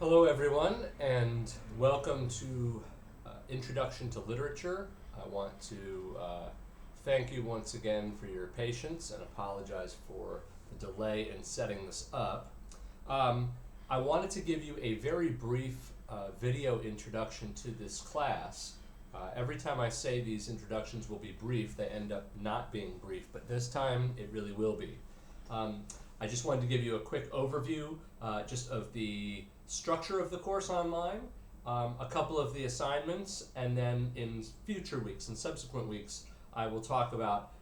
Hello, everyone, and welcome to Introduction to Literature. I want to thank you once again for your patience and apologize for the delay in setting this up. I wanted to give you a very brief video introduction to this class. Every time I say these introductions will be brief, they end up not being brief, but this time it really will be. I just wanted to give you a quick overview just of the structure of the course online, a couple of the assignments, and then in future weeks and subsequent weeks I will talk about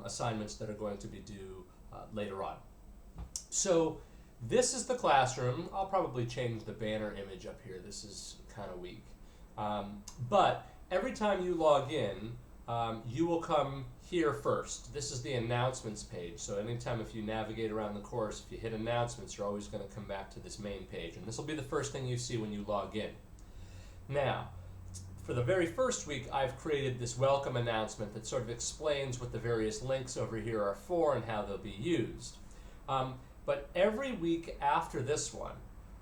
assignments that are going to be due later on. So this is the classroom. I'll probably change the banner image up here. This is kind of weak. But every time you log in, you will come here first. This is the announcements page. So anytime if you navigate around the course, if you hit announcements, you're always going to come back to this main page. And this will be the first thing you see when you log in. Now, for the very first week, I've created this welcome announcement that sort of explains what the various links over here are for and how they'll be used. But every week after this one,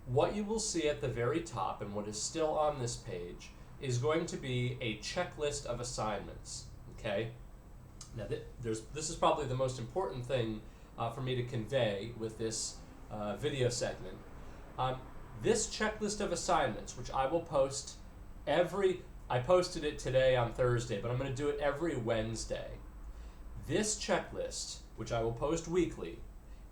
what you will see at the very top and what is still on this page is going to be a checklist of assignments. Okay? Now, this is probably the most important thing for me to convey with this video segment. This checklist of assignments, which I will post I posted it today on Thursday, but I'm going to do it every Wednesday. This checklist, which I will post weekly,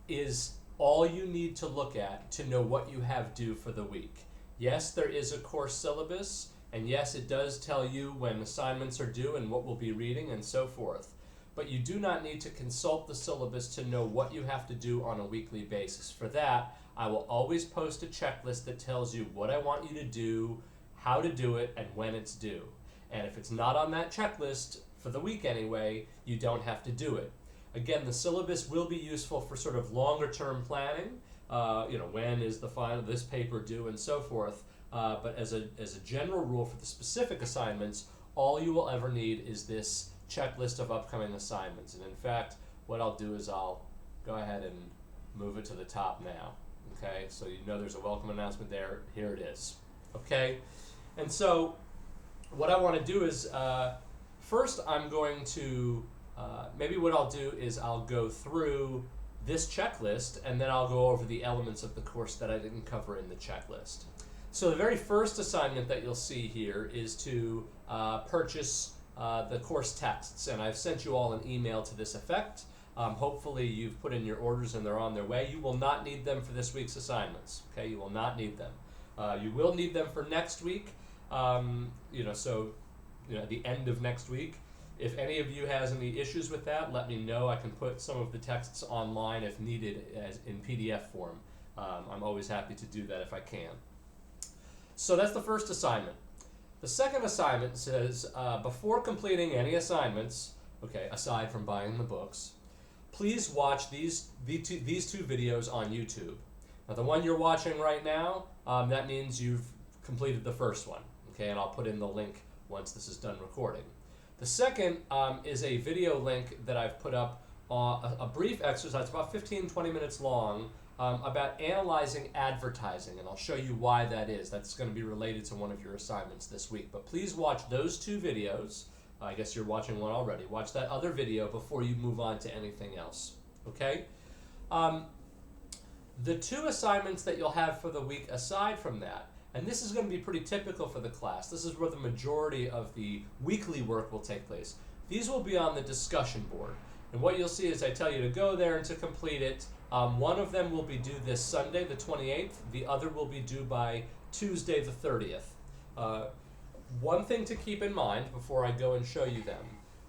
is all you need to look at to know what you have due for the week. Yes, there is a course syllabus, and yes, it does tell you when assignments are due and what we'll be reading and so forth. But you do not need to consult the syllabus to know what you have to do on a weekly basis. For that, I will always post a checklist that tells you what I want you to do, how to do it, and when it's due. And if it's not on that checklist, for the week anyway, you don't have to do it. Again, the syllabus will be useful for sort of longer term planning. When is the final this paper due and so forth. But as a general rule for the specific assignments, all you will ever need is this checklist of upcoming assignments. And in fact, what I'll do is I'll go ahead and move it to the top now. Okay, so you know there's a welcome announcement there. Here it is. Okay, and so what I want to do is first I'm going to maybe what I'll do is I'll go through this checklist and then I'll go over the elements of the course that I didn't cover in the checklist. So the very first assignment that you'll see here is to purchase the course texts, and I've sent you all an email to this effect. Hopefully you've put in your orders and they're on their way. You will not need them for this week's assignments. Okay, you will not need them. You will need them for next week. At the end of next week. If any of you has any issues with that, let me know. I can put some of the texts online if needed in PDF form. I'm always happy to do that if I can. So that's the first assignment. The second assignment says, before completing any assignments, okay, aside from buying the books, please watch these two videos on YouTube. Now the one you're watching right now, that means you've completed the first one, okay, and I'll put in the link once this is done recording. The second is a video link that I've put up, a brief exercise, about 15-20 minutes long, about analyzing advertising, and I'll show you why that is. That's going to be related to one of your assignments this week. But please watch those two videos. I guess you're watching one already. Watch that other video before you move on to anything else. Okay? The two assignments that you'll have for the week aside from that, and this is going to be pretty typical for the class. This is where the majority of the weekly work will take place. These will be on the discussion board. And what you'll see is I tell you to go there and to complete it. One of them will be due this Sunday, the 28th. The other will be due by Tuesday, the 30th. One thing to keep in mind before I go and show you them,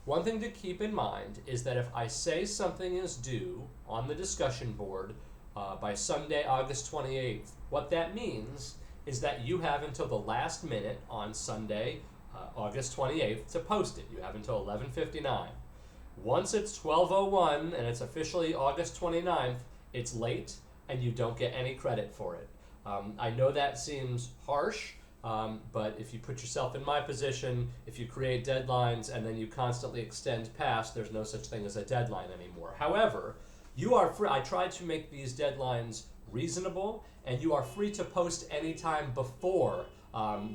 one thing to keep in mind is that if I say something is due on the discussion board by Sunday, August 28th, what that means is that you have until the last minute on Sunday, August 28th, to post it. You have until 11:59. Once it's 12:01 and it's officially August 29th, it's late and you don't get any credit for it. I know that seems harsh, but if you put yourself in my position, if you create deadlines and then you constantly extend past, there's no such thing as a deadline anymore. However, you are free. I try to make these deadlines reasonable, and you are free to post anytime before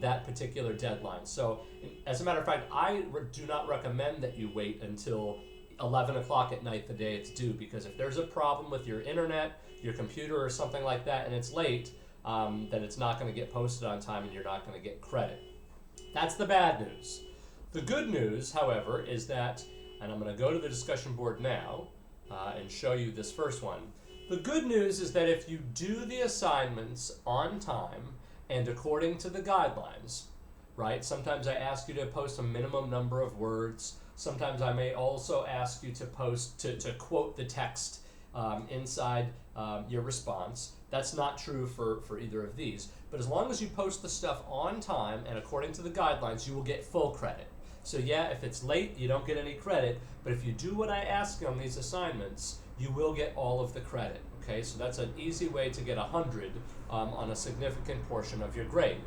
that particular deadline. So, as a matter of fact, I do not recommend that you wait until 11 o'clock at night the day it's due, because if there's a problem with your internet, your computer, or something like that, and it's late, then it's not going to get posted on time and you're not going to get credit. That's the bad news. The good news, however, is that, and I'm going to go to the discussion board now and show you this first one. The good news is that if you do the assignments on time and according to the guidelines, right? Sometimes I ask you to post a minimum number of words. Sometimes I may also ask you to post, to quote the text inside your response. That's not true for either of these. But as long as you post the stuff on time and according to the guidelines, you will get full credit. So yeah, if it's late, you don't get any credit. But if you do what I ask on these assignments, you will get all of the credit. Okay, so that's an easy way to get 100 on a significant portion of your grade.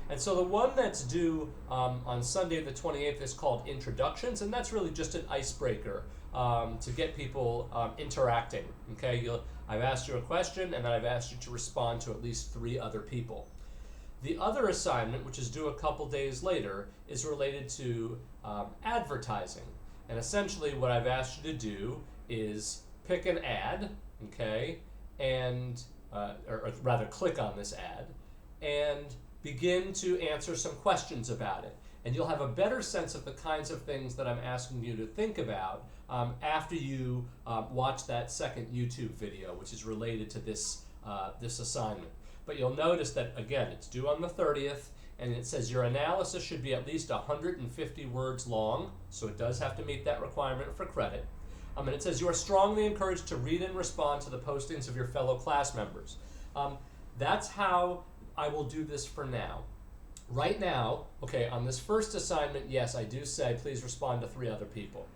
And so the one that's due on Sunday the 28th is called Introductions, and that's really just an icebreaker to get people interacting. Okay, I've asked you a question, and then I've asked you to respond to at least 3 other people. The other assignment, which is due a couple days later, is related to advertising. And essentially what I've asked you to do is pick an ad, okay, and or rather click on this ad, and begin to answer some questions about it. And you'll have a better sense of the kinds of things that I'm asking you to think about after you watch that second YouTube video, which is related to this assignment. But you'll notice that, again, it's due on the 30th, and it says your analysis should be at least 150 words long, so it does have to meet that requirement for credit. And it says you are strongly encouraged to read and respond to the postings of your fellow class members. That's how I will do this for now. Right now, okay, on this first assignment, yes, I do say please respond to 3 other people.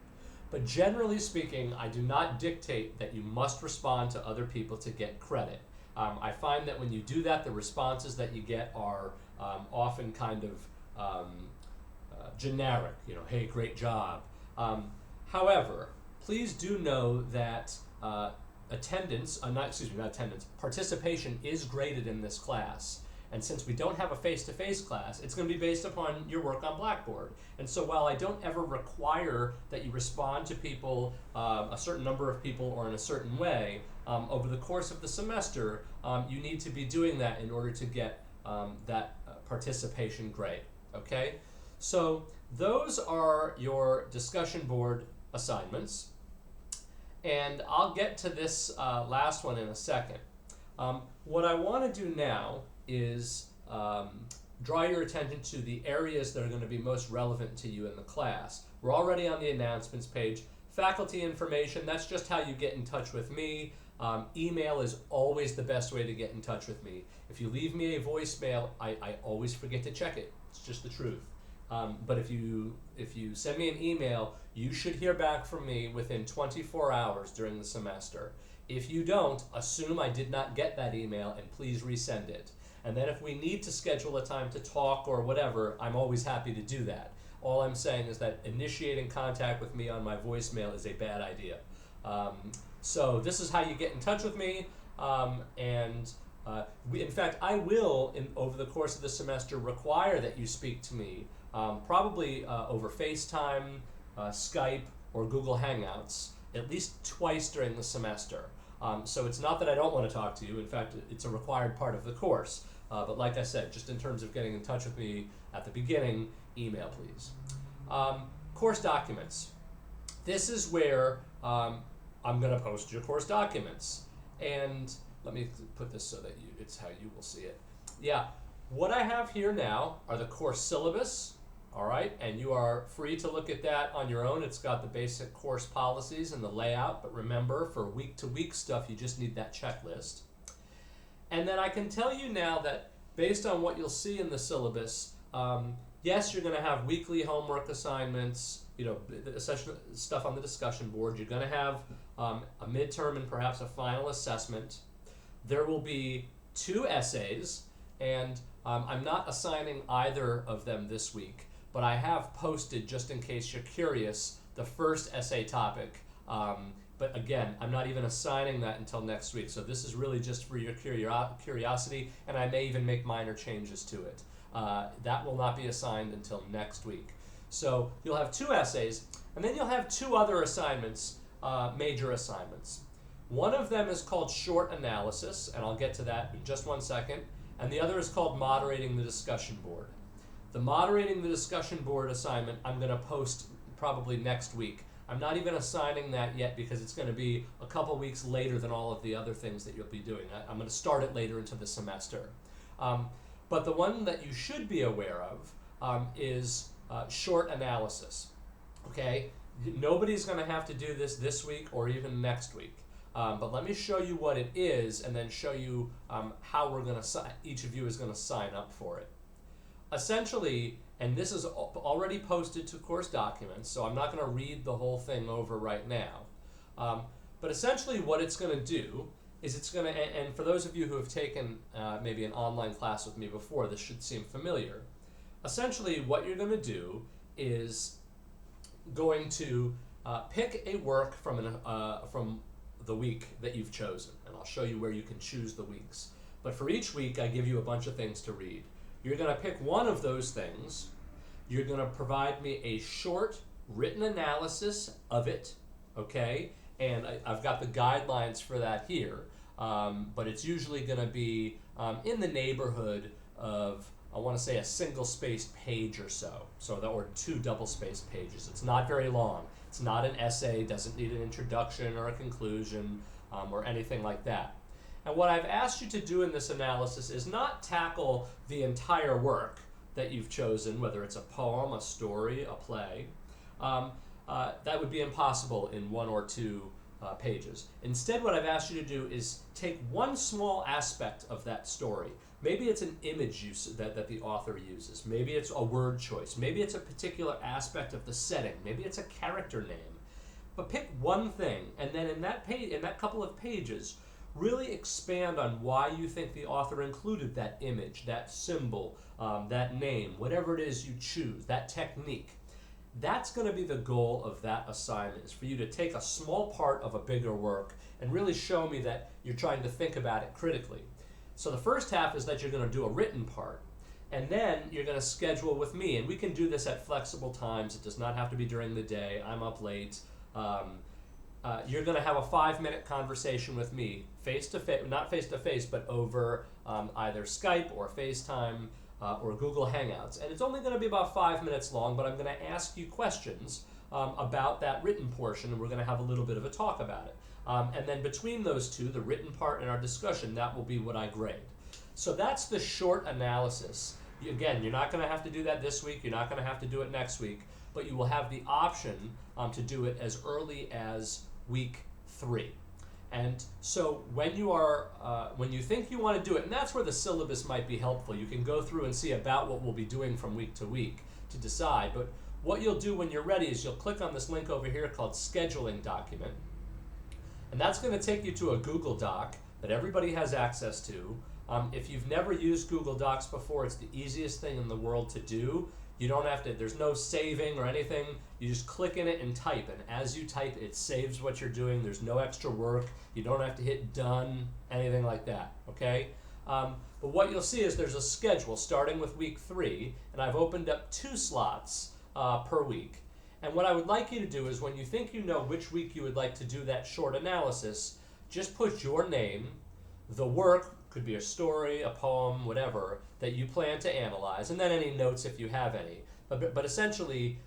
But generally speaking, I do not dictate that you must respond to other people to get credit. I find that when you do that, the responses that you get are often kind of generic, hey, great job. However, please do know that participation is graded in this class. And since we don't have a face-to-face class, it's going to be based upon your work on Blackboard. And so while I don't ever require that you respond to people, a certain number of people, or in a certain way, over the course of the semester, you need to be doing that in order to get that participation grade. Okay? So those are your discussion board assignments. And I'll get to this last one in a second. What I want to do now is draw your attention to the areas that are going to be most relevant to you in the class. We're already on the announcements page. Faculty information, that's just how you get in touch with me. Email is always the best way to get in touch with me. If you leave me a voicemail, I always forget to check it. It's just the truth. But if you send me an email, you should hear back from me within 24 hours during the semester. If you don't, assume I did not get that email and please resend it. And then if we need to schedule a time to talk or whatever, I'm always happy to do that. All I'm saying is that initiating contact with me on my voicemail is a bad idea. So this is how you get in touch with me. In fact, I will, over the course of the semester, require that you speak to me, probably over FaceTime, Skype, or Google Hangouts, at least twice during the semester. So it's not that I don't want to talk to you. In fact, it's a required part of the course. But like I said, just in terms of getting in touch with me at the beginning, email please. Course documents. This is where I'm going to post your course documents. And let me put this so that it's how you will see it. Yeah, what I have here now are the course syllabus. All right, and you are free to look at that on your own. It's got the basic course policies and the layout, but remember, for week-to-week stuff, you just need that checklist. And then I can tell you now that based on what you'll see in the syllabus, yes, you're going to have weekly homework assignments, stuff on the discussion board. You're going to have a midterm and perhaps a final assessment. There will be 2 essays, and I'm not assigning either of them this week. But I have posted, just in case you're curious, the first essay topic but again, I'm not even assigning that until next week. So this is really just for your curiosity, and I may even make minor changes to it. That will not be assigned until next week. So you'll have 2 essays, and then you'll have 2 other assignments, major assignments. One of them is called short analysis, and I'll get to that in just one second, and the other is called moderating the discussion board. The moderating the discussion board assignment I'm going to post probably next week. I'm not even assigning that yet because it's going to be a couple weeks later than all of the other things that you'll be doing. I'm going to start it later into the semester. But the one that you should be aware of is short analysis. Okay? Nobody's going to have to do this week or even next week. But let me show you what it is and then show you how we're going to each of you is going to sign up for it. Essentially, and this is already posted to course documents, so I'm not going to read the whole thing over right now. But essentially what it's going to do is it's going to, and for those of you who have taken maybe an online class with me before, this should seem familiar. Essentially what you're going to do is going to pick a work from the week that you've chosen, and I'll show you where you can choose the weeks. But for each week, I give you a bunch of things to read. You're going to pick one of those things. You're going to provide me a short written analysis of it, okay? And I've got the guidelines for that here, but it's usually going to be in the neighborhood of, I want to say, a single-spaced page or so, or 2 double-spaced pages. It's not very long. It's not an essay, doesn't need an introduction or a conclusion or anything like that. And what I've asked you to do in this analysis is not tackle the entire work that you've chosen, whether it's a poem, a story, a play. That would be impossible in 1 or 2 pages. Instead, what I've asked you to do is take one small aspect of that story. Maybe it's an image that the author uses. Maybe it's a word choice. Maybe it's a particular aspect of the setting. Maybe it's a character name. But pick one thing, and then in that couple of pages, really expand on why you think the author included that image, that symbol, that name, whatever it is you choose, that technique. That's going to be the goal of that assignment, is for you to take a small part of a bigger work and really show me that you're trying to think about it critically. So the first half is that you're going to do a written part, and then you're going to schedule with me, and we can do this at flexible times. It does not have to be during the day. I'm up late. You're going to have a 5-minute conversation with me, face-to-face, not face-to-face, but over either Skype or FaceTime or Google Hangouts. And it's only going to be about 5 minutes long, but I'm going to ask you questions about that written portion, and we're going to have a little bit of a talk about it. And then between those two, the written part and our discussion, that will be what I grade. So that's the short analysis. Again, you're not going to have to do that this week. You're not going to have to do it next week, but you will have the option to do it as early as week 3. And so when you think you want to do it, and that's where the syllabus might be helpful, you can go through and see about what we'll be doing from week to week to decide. But what you'll do when you're ready is you'll click on this link over here called Scheduling Document. And that's going to take you to a Google Doc that everybody has access to. If you've never used Google Docs before, it's the easiest thing in the world to do. You don't have to, there's no saving or anything. You just click in it and type, and as you type, it saves what you're doing. There's no extra work. You don't have to hit done, anything like that, okay? But what you'll see is there's a schedule starting with week 3, and I've opened up 2 slots per week. And what I would like you to do is when you think you know which week you would like to do that short analysis, just put your name, the work, could be a story, a poem, whatever, that you plan to analyze, and then any notes if you have any. But essentially,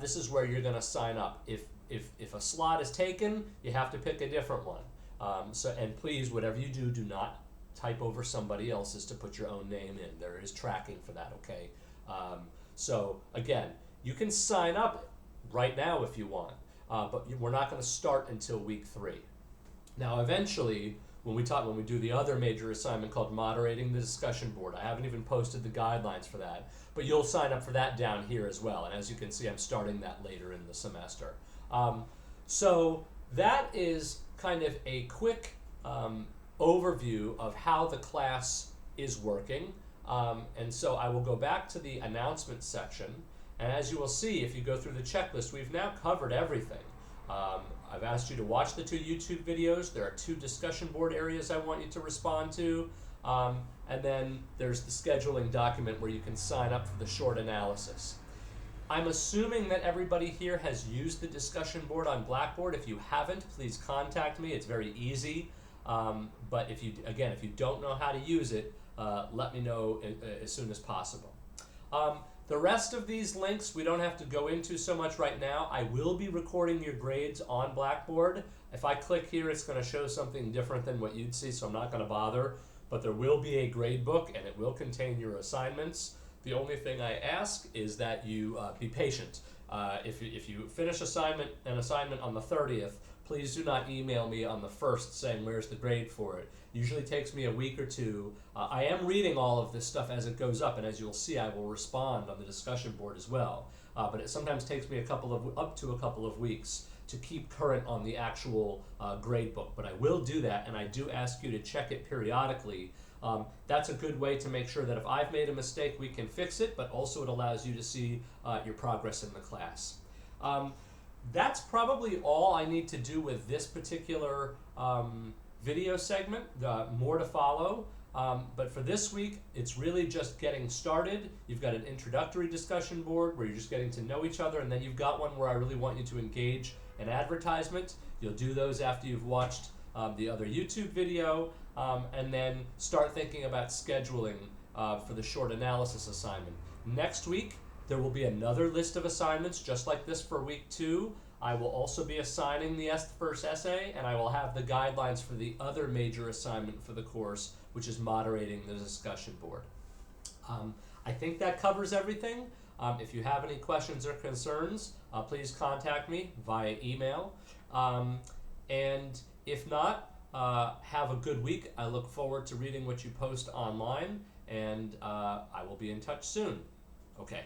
this is where you're going to sign up. If a slot is taken, you have to pick a different one. And please, whatever you do, do not type over somebody else's to put your own name in. There is tracking for that, okay? So again, you can sign up right now if you want, but we're not going to start until week 3. Now, eventually, when we do the other major assignment called moderating the discussion board, I haven't even posted the guidelines for that, but you'll sign up for that down here as well. And as you can see, I'm starting that later in the semester. So that is kind of a quick overview of how the class is working. And so I will go back to the announcement section. And as you will see, if you go through the checklist, we've now covered everything. I've asked you to watch the 2 YouTube videos. There are 2 discussion board areas I want you to respond to. And then there's the scheduling document where you can sign up for the short analysis. I'm assuming that everybody here has used the discussion board on Blackboard. If you haven't, please contact me. It's very easy. But if you don't know how to use it, let me know as soon as possible. The rest of these links we don't have to go into so much right now. I will be recording your grades on Blackboard. If I click here, it's going to show something different than what you'd see, so I'm not going to bother. But there will be a grade book, and it will contain your assignments. The only thing I ask is that you be patient. If you finish an assignment on the 30th, please do not email me on the 1st saying where's the grade for it. Usually takes me a week or 2. I am reading all of this stuff as it goes up, and as you'll see, I will respond on the discussion board as well. But it sometimes takes me up to a couple of weeks to keep current on the actual grade book. But I will do that, and I do ask you to check it periodically. That's a good way to make sure that if I've made a mistake, we can fix it, but also it allows you to see your progress in the class. That's probably all I need to do with this particular video segment. More to follow. But for this week, it's really just getting started. You've got an introductory discussion board where you're just getting to know each other, and then you've got one where I really want you to engage an advertisement. You'll do those after you've watched the other YouTube video, and then start thinking about scheduling for the short analysis assignment. Next week, there will be another list of assignments just like this for week 2. I will also be assigning the first essay, and I will have the guidelines for the other major assignment for the course, which is moderating the discussion board. I think that covers everything. If you have any questions or concerns, please contact me via email. And if not, have a good week. I look forward to reading what you post online, and I will be in touch soon. Okay.